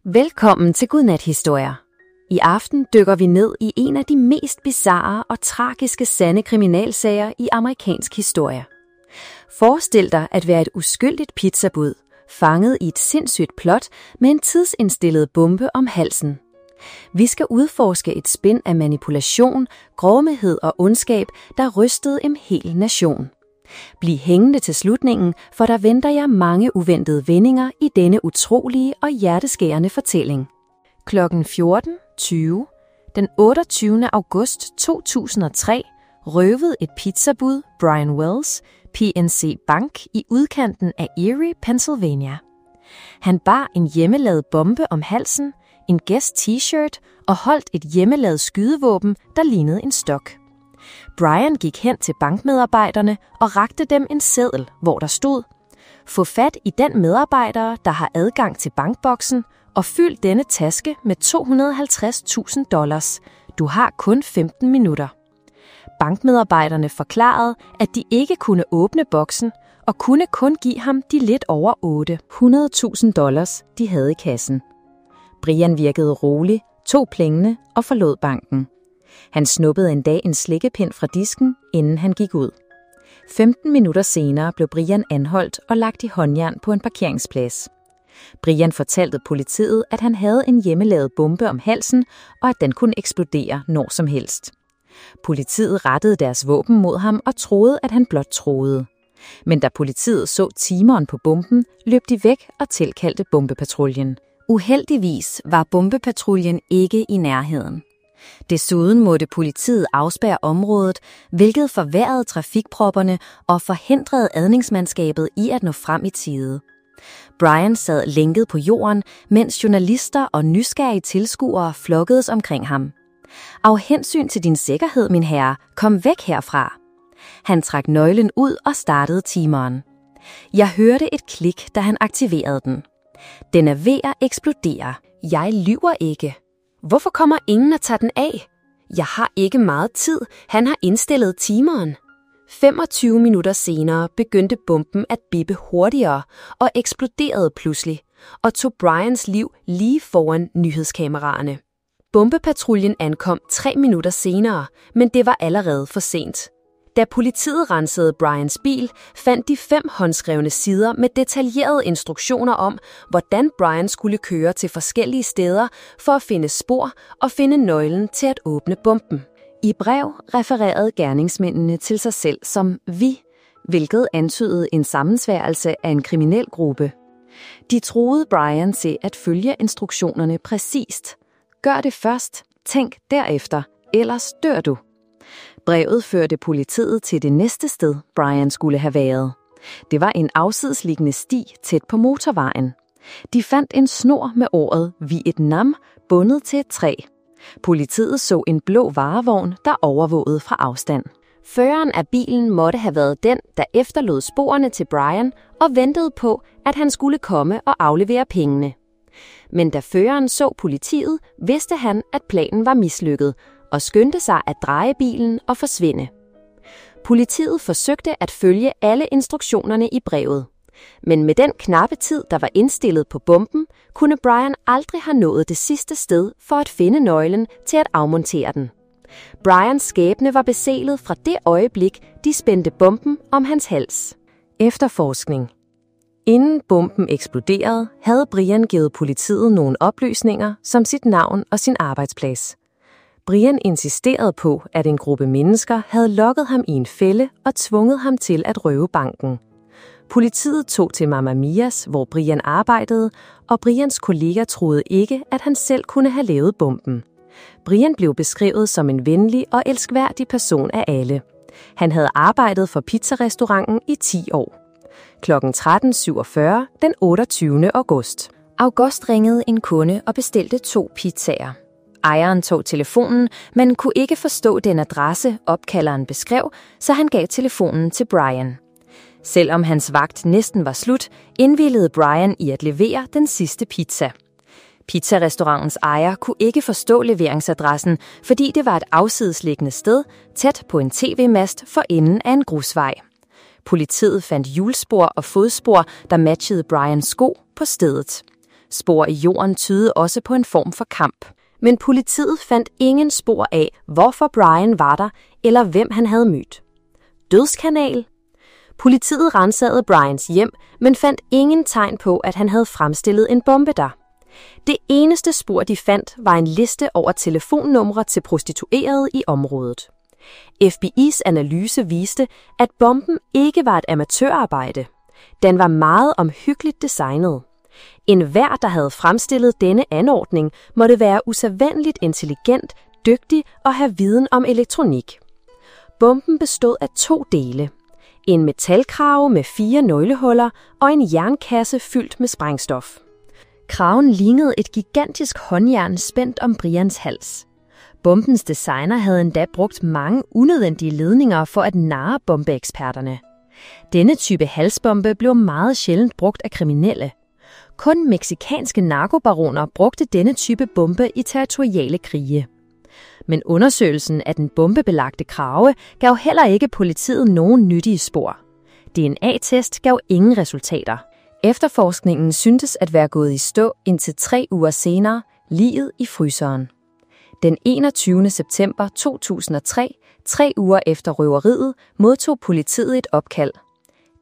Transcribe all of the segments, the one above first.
Velkommen til Godnathistorier. I aften dykker vi ned i en af de mest bizarre og tragiske sande kriminalsager i amerikansk historie. Forestil dig at være et uskyldigt pizzabud, fanget i et sindssygt plot med en tidsindstillet bombe om halsen. Vi skal udforske et spind af manipulation, grovhed og ondskab, der rystede en hel nation. Bliv hængende til slutningen, for der venter jer mange uventede vendinger i denne utrolige og hjerteskærende fortælling. Klokken 14:20 den 28. august 2003 røvede et pizzabud, Brian Wells, PNC Bank i udkanten af Erie, Pennsylvania. Han bar en hjemmelavet bombe om halsen, en Guess t-shirt og holdt et hjemmelavet skydevåben, der lignede en stok. Brian gik hen til bankmedarbejderne og rakte dem en seddel, hvor der stod: "Få fat i den medarbejder, der har adgang til bankboksen, og fyld denne taske med $250,000. Du har kun 15 minutter." Bankmedarbejderne forklarede, at de ikke kunne åbne boksen og kunne kun give ham de lidt over $800,000, de havde i kassen. Brian virkede rolig, tog pengene og forlod banken. Han snuppede en dag en slikkepind fra disken, inden han gik ud. 15 minutter senere blev Brian anholdt og lagt i håndjern på en parkeringsplads. Brian fortalte politiet, at han havde en hjemmelavet bombe om halsen, og at den kunne eksplodere når som helst. Politiet rettede deres våben mod ham og troede, at han blot troede. Men da politiet så timeren på bomben, løb de væk og tilkaldte bombepatruljen. Uheldigvis var bombepatruljen ikke i nærheden. Desuden måtte politiet afspærre området, hvilket forværrede trafikpropperne og forhindrede redningsmandskabet i at nå frem i tide. Brian sad lænket på jorden, mens journalister og nysgerrige tilskuere flokkedes omkring ham. "Af hensyn til din sikkerhed, min herre, kom væk herfra." Han trak nøglen ud og startede timeren. Jeg hørte et klik, da han aktiverede den. "Den er ved at eksplodere. Jeg lyver ikke. Hvorfor kommer ingen og tager den af? Jeg har ikke meget tid. Han har indstillet timeren." 25 minutter senere begyndte bomben at bippe hurtigere og eksploderede pludselig og tog Brians liv lige foran nyhedskameraerne. Bombepatruljen ankom 3 minutter senere, men det var allerede for sent. Da politiet rensede Brians bil, fandt de 5 håndskrevne sider med detaljerede instruktioner om, hvordan Brian skulle køre til forskellige steder for at finde spor og finde nøglen til at åbne bomben. I brev refererede gerningsmændene til sig selv som vi, hvilket antydede en sammensværgelse af en kriminel gruppe. De truede Brian til at følge instruktionerne præcist. "Gør det først, tænk derefter, ellers dør du." Brevet førte politiet til det næste sted, Brian skulle have været. Det var en afsidesliggende sti tæt på motorvejen. De fandt en snor med ordet Vietnam bundet til et træ. Politiet så en blå varevogn, der overvågede fra afstand. Føreren af bilen måtte have været den, der efterlod sporene til Brian og ventede på, at han skulle komme og aflevere pengene. Men da føreren så politiet, vidste han, at planen var mislykket, og skyndte sig at dreje bilen og forsvinde. Politiet forsøgte at følge alle instruktionerne i brevet. Men med den knappe tid, der var indstillet på bomben, kunne Brian aldrig have nået det sidste sted for at finde nøglen til at afmontere den. Brians skæbne var beseglet fra det øjeblik, de spændte bomben om hans hals. Efterforskning. Inden bomben eksploderede, havde Brian givet politiet nogle oplysninger som sit navn og sin arbejdsplads. Brian insisterede på, at en gruppe mennesker havde lokket ham i en fælde og tvunget ham til at røve banken. Politiet tog til Mamma Mia's, hvor Brian arbejdede, og Brians kollega troede ikke, at han selv kunne have lavet bomben. Brian blev beskrevet som en venlig og elskværdig person af alle. Han havde arbejdet for pizzarestauranten i 10 år. Klokken 13:47 den 28. august. August ringede en kunde og bestilte 2 pizzaer. Ejeren tog telefonen, men kunne ikke forstå den adresse, opkalderen beskrev, så han gav telefonen til Brian. Selvom hans vagt næsten var slut, indvilligede Brian i at levere den sidste pizza. Pizzarestaurantens ejer kunne ikke forstå leveringsadressen, fordi det var et afsidesliggende sted, tæt på en tv-mast for enden af en grusvej. Politiet fandt hjulspor og fodspor, der matchede Brians sko på stedet. Spor i jorden tydede også på en form for kamp. Men politiet fandt ingen spor af, hvorfor Brian var der, eller hvem han havde mødt. Dødskanal? Politiet ransagede Brians hjem, men fandt ingen tegn på, at han havde fremstillet en bombe der. Det eneste spor, de fandt, var en liste over telefonnumre til prostituerede i området. FBI's analyse viste, at bomben ikke var et amatørarbejde. Den var meget omhyggeligt designet. Enhver, der havde fremstillet denne anordning, måtte være usædvanligt intelligent, dygtig og have viden om elektronik. Bomben bestod af 2 dele. En metalkrave med 4 nøglehuller og en jernkasse fyldt med sprængstof. Kraven lignede et gigantisk håndjern spændt om Brians hals. Bombens designer havde endda brugt mange unødvendige ledninger for at narre bombeeksperterne. Denne type halsbombe blev meget sjældent brugt af kriminelle. Kun meksikanske narkobaroner brugte denne type bombe i territoriale krige. Men undersøgelsen af den bombebelagte krave gav heller ikke politiet nogen nyttige spor. DNA-test gav ingen resultater. Efterforskningen syntes at være gået i stå indtil 3 uger senere, liget i fryseren. Den 21. september 2003, 3 uger efter røveriet, modtog politiet et opkald.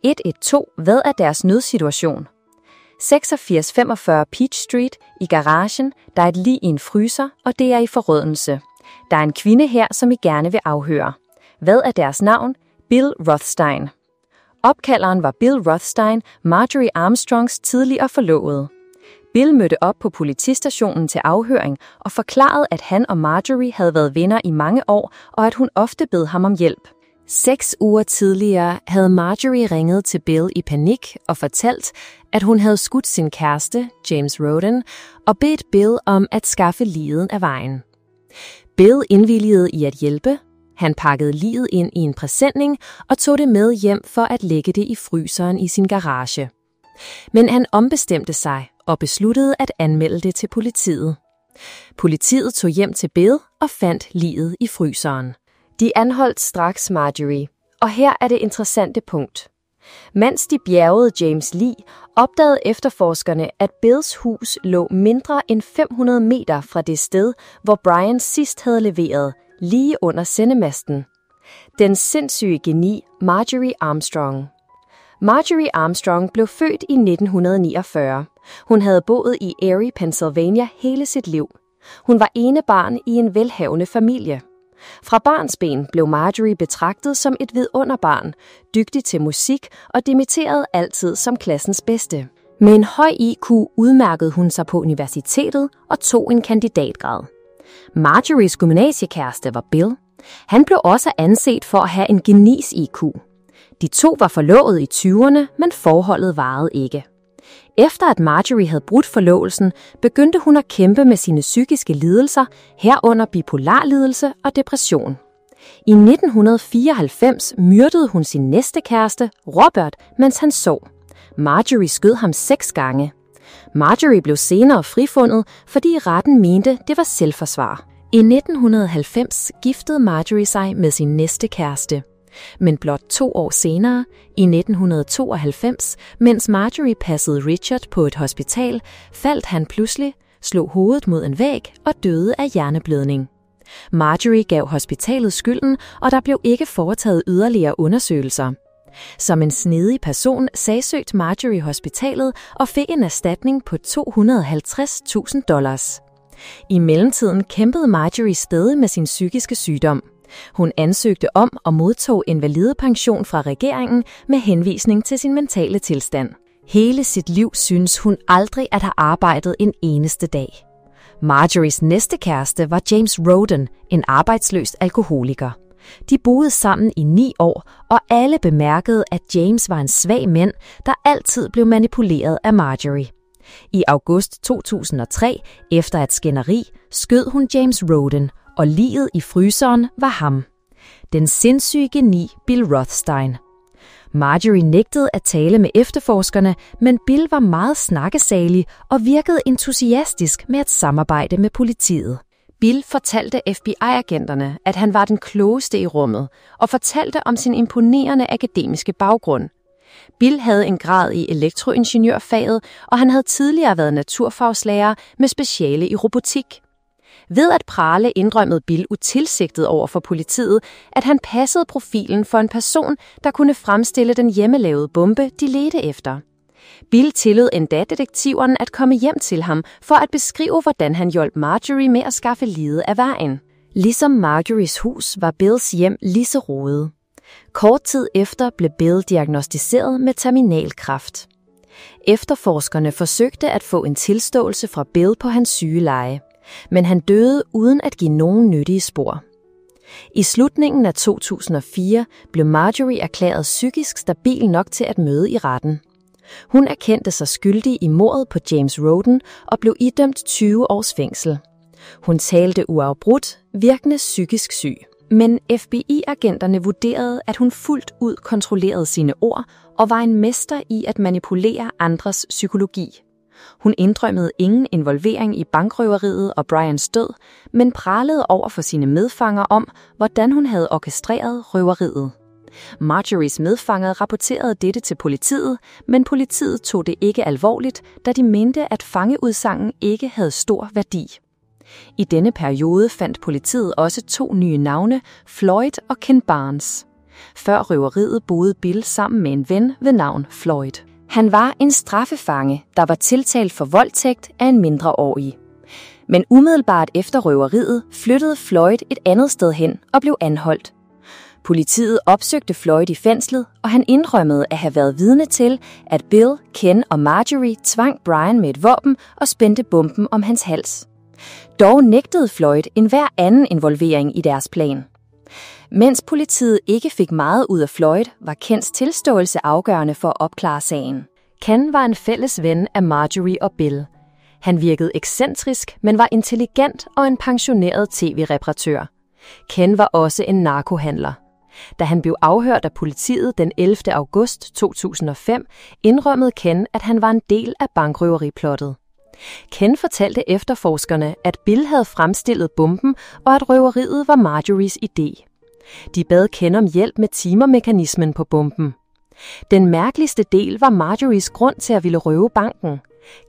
112, hvad er deres nødsituation? 8645 Peach Street, i garagen, der er et lig i en fryser, og det er i forrådnelse. Der er en kvinde her, som I gerne vil afhøre. Hvad er deres navn? Bill Rothstein. Opkalderen var Bill Rothstein, Marjorie Armstrongs tidligere forlovede. Bill mødte op på politistationen til afhøring og forklarede, at han og Marjorie havde været venner i mange år, og at hun ofte bed ham om hjælp. 6 uger tidligere havde Marjorie ringet til Bill i panik og fortalt, at hun havde skudt sin kæreste, James Roden, og bedt Bill om at skaffe liget af vejen. Bill indvilligede i at hjælpe. Han pakkede liget ind i en præsending og tog det med hjem for at lægge det i fryseren i sin garage. Men han ombestemte sig og besluttede at anmelde det til politiet. Politiet tog hjem til Bill og fandt liget i fryseren. De anholdt straks Marjorie, og her er det interessante punkt. Mens de bjergede James lig, opdagede efterforskerne, at Bills hus lå mindre end 500 meter fra det sted, hvor Brian sidst havde leveret, lige under sendemasten. Den sindssyge geni Marjorie Armstrong. Marjorie Armstrong blev født i 1949. Hun havde boet i Erie, Pennsylvania hele sit liv. Hun var enebarn i en velhavende familie. Fra barnsben blev Marjorie betragtet som et vidunderbarn, dygtig til musik og dimitteret altid som klassens bedste. Med en høj IQ udmærkede hun sig på universitetet og tog en kandidatgrad. Marjories gymnasiekæreste var Bill. Han blev også anset for at have en genis IQ. De 2 var forlovet i 20'erne, men forholdet varede ikke. Efter at Marjorie havde brudt forlovelsen, begyndte hun at kæmpe med sine psykiske lidelser, herunder bipolarlidelse og depression. I 1994 myrdede hun sin næste kæreste, Robert, mens han sov. Marjorie skød ham 6 gange. Marjorie blev senere frifundet, fordi retten mente, det var selvforsvar. I 1990 giftede Marjorie sig med sin næste kæreste. Men blot 2 år senere, i 1992, mens Marjorie passede Richard på et hospital, faldt han pludselig, slog hovedet mod en væg og døde af hjerneblødning. Marjorie gav hospitalet skylden, og der blev ikke foretaget yderligere undersøgelser. Som en snedig person sagsøgte Marjorie hospitalet og fik en erstatning på $250,000. I mellemtiden kæmpede Marjorie stadig med sin psykiske sygdom. Hun ansøgte om og modtog invalidepension fra regeringen med henvisning til sin mentale tilstand. Hele sit liv synes hun aldrig at have arbejdet en eneste dag. Marjories næste kæreste var James Roden, en arbejdsløs alkoholiker. De boede sammen i 9 år, og alle bemærkede, at James var en svag mand, der altid blev manipuleret af Marjorie. I august 2003, efter et skænderi, skød hun James Roden, og liget i fryseren var ham. Den sindssyge geni Bill Rothstein. Marjorie nægtede at tale med efterforskerne, men Bill var meget snakkesalig og virkede entusiastisk med at samarbejde med politiet. Bill fortalte FBI-agenterne, at han var den klogeste i rummet, og fortalte om sin imponerende akademiske baggrund. Bill havde en grad i elektroingeniørfaget, og han havde tidligere været naturfagslærer med speciale i robotik. Ved at prale indrømmede Bill utilsigtet over for politiet, at han passede profilen for en person, der kunne fremstille den hjemmelavede bombe, de ledte efter. Bill tillod endda detektiveren at komme hjem til ham for at beskrive, hvordan han hjalp Marjorie med at skaffe liget af vejen. Ligesom Marjories hus var Bills hjem lige så rodet. Kort tid efter blev Bill diagnosticeret med terminalkræft. Efterforskerne forsøgte at få en tilståelse fra Bill på hans sygeleje, men han døde uden at give nogen nyttige spor. I slutningen af 2004 blev Marjorie erklæret psykisk stabil nok til at møde i retten. Hun erkendte sig skyldig i mordet på James Roden og blev idømt 20 års fængsel. Hun talte uafbrudt, virkende psykisk syg. Men FBI-agenterne vurderede, at hun fuldt ud kontrollerede sine ord og var en mester i at manipulere andres psykologi. Hun indrømmede ingen involvering i bankrøveriet og Brians død, men pralede over for sine medfanger om, hvordan hun havde orkestreret røveriet. Marjories medfanger rapporterede dette til politiet, men politiet tog det ikke alvorligt, da de mente, at fangeudsangen ikke havde stor værdi. I denne periode fandt politiet også 2 nye navne, Floyd og Ken Barnes. Før røveriet boede Bill sammen med en ven ved navn Floyd. Han var en straffefange, der var tiltalt for voldtægt af en mindreårig. Men umiddelbart efter røveriet flyttede Floyd et andet sted hen og blev anholdt. Politiet opsøgte Floyd i fængslet, og han indrømmede at have været vidne til, at Bill, Ken og Marjorie tvang Brian med et våben og spændte bomben om hans hals. Dog nægtede Floyd enhver anden involvering i deres plan. Mens politiet ikke fik meget ud af Floyd, var Kens tilståelse afgørende for at opklare sagen. Ken var en fælles ven af Marjorie og Bill. Han virkede ekscentrisk, men var intelligent og en pensioneret tv-reparatør. Ken var også en narkohandler. Da han blev afhørt af politiet den 11. august 2005, indrømmede Ken, at han var en del af bankrøveriplottet. Ken fortalte efterforskerne, at Bill havde fremstillet bomben, og at røveriet var Marjories idé. De bad Ken om hjælp med timermekanismen på bomben. Den mærkeligste del var Marjories grund til at ville røve banken.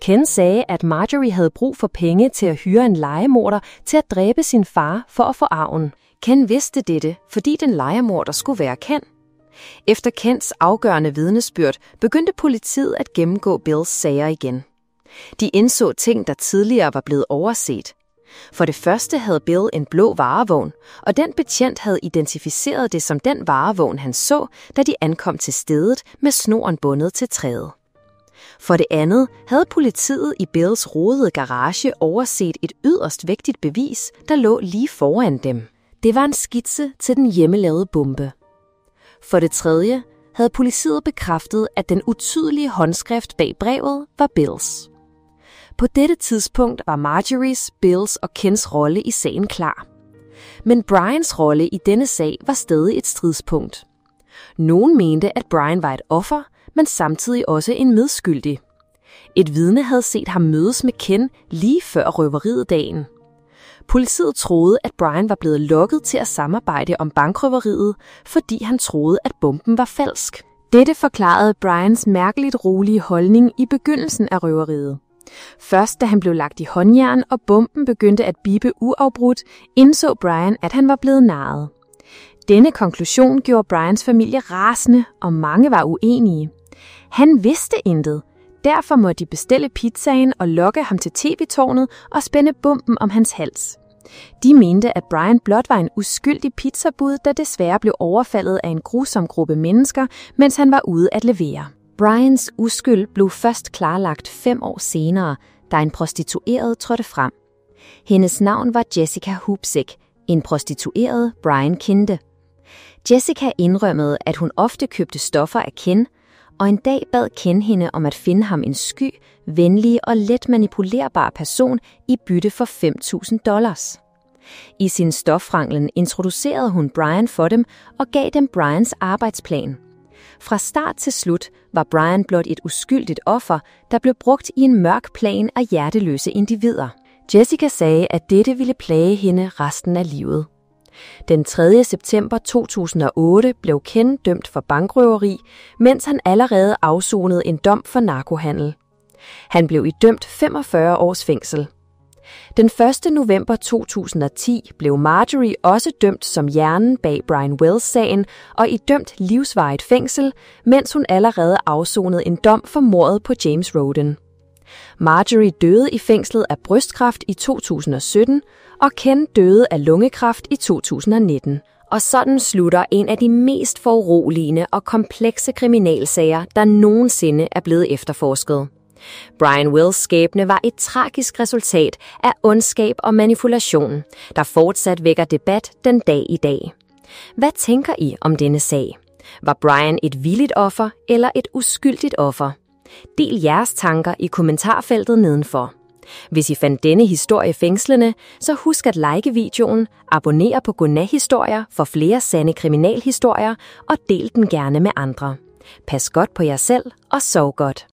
Ken sagde, at Marjorie havde brug for penge til at hyre en lejemorder til at dræbe sin far for at få arven. Ken vidste dette, fordi den lejemorder skulle være Ken. Efter Kens afgørende vidnesbyrd begyndte politiet at gennemgå Bills sager igen. De indså ting, der tidligere var blevet overset. For det første havde Bill en blå varevogn, og den betjent havde identificeret det som den varevogn, han så, da de ankom til stedet med snoren bundet til træet. For det andet havde politiet i Bills rodede garage overset et yderst vigtigt bevis, der lå lige foran dem. Det var en skitse til den hjemmelavede bombe. For det tredje havde politiet bekræftet, at den utydelige håndskrift bag brevet var Bills. På dette tidspunkt var Marjories, Bills og Kens rolle i sagen klar. Men Brians rolle i denne sag var stadig et stridspunkt. Nogen mente, at Brian var et offer, men samtidig også en medskyldig. Et vidne havde set ham mødes med Ken lige før røveriet dagen. Politiet troede, at Brian var blevet lokket til at samarbejde om bankrøveriet, fordi han troede, at bomben var falsk. Dette forklarede Brians mærkeligt rolige holdning i begyndelsen af røveriet. Først da han blev lagt i håndjern, og bomben begyndte at bippe uafbrudt, indså Brian, at han var blevet narret. Denne konklusion gjorde Brians familie rasende, og mange var uenige. Han vidste intet. Derfor måtte de bestille pizzaen og lokke ham til tv-tårnet og spænde bomben om hans hals. De mente, at Brian blot var en uskyldig pizzabud, der desværre blev overfaldet af en grusom gruppe mennesker, mens han var ude at levere. Brians uskyld blev først klarlagt 5 år senere, da en prostitueret trådte frem. Hendes navn var Jessica Hupsik, en prostitueret Brian kendte. Jessica indrømmede, at hun ofte købte stoffer af Ken, og en dag bad Ken hende om at finde ham en sky, venlig og let manipulerbar person i bytte for $5.000. I sin stofranglen introducerede hun Brian for dem og gav dem Brians arbejdsplan. Fra start til slut var Brian blot et uskyldigt offer, der blev brugt i en mørk plan af hjerteløse individer. Jessica sagde, at dette ville plage hende resten af livet. Den 3. september 2008 blev Ken dømt for bankrøveri, mens han allerede afsonede en dom for narkohandel. Han blev idømt 45 års fængsel. Den 1. november 2010 blev Marjorie også dømt som hjernen bag Brian Wells-sagen og idømt livsvarigt fængsel, mens hun allerede afsonede en dom for mordet på James Roden. Marjorie døde i fængslet af brystkræft i 2017, og Ken døde af lungekræft i 2019. Og sådan slutter en af de mest foruroligende og komplekse kriminalsager, der nogensinde er blevet efterforsket. Brian Wills skæbne var et tragisk resultat af ondskab og manipulation, der fortsat vækker debat den dag i dag. Hvad tænker I om denne sag? Var Brian et villigt offer eller et uskyldigt offer? Del jeres tanker i kommentarfeltet nedenfor. Hvis I fandt denne historie fængslende, så husk at like videoen, abonnere på Godnat-historier for flere sande kriminalhistorier og del den gerne med andre. Pas godt på jer selv og sov godt.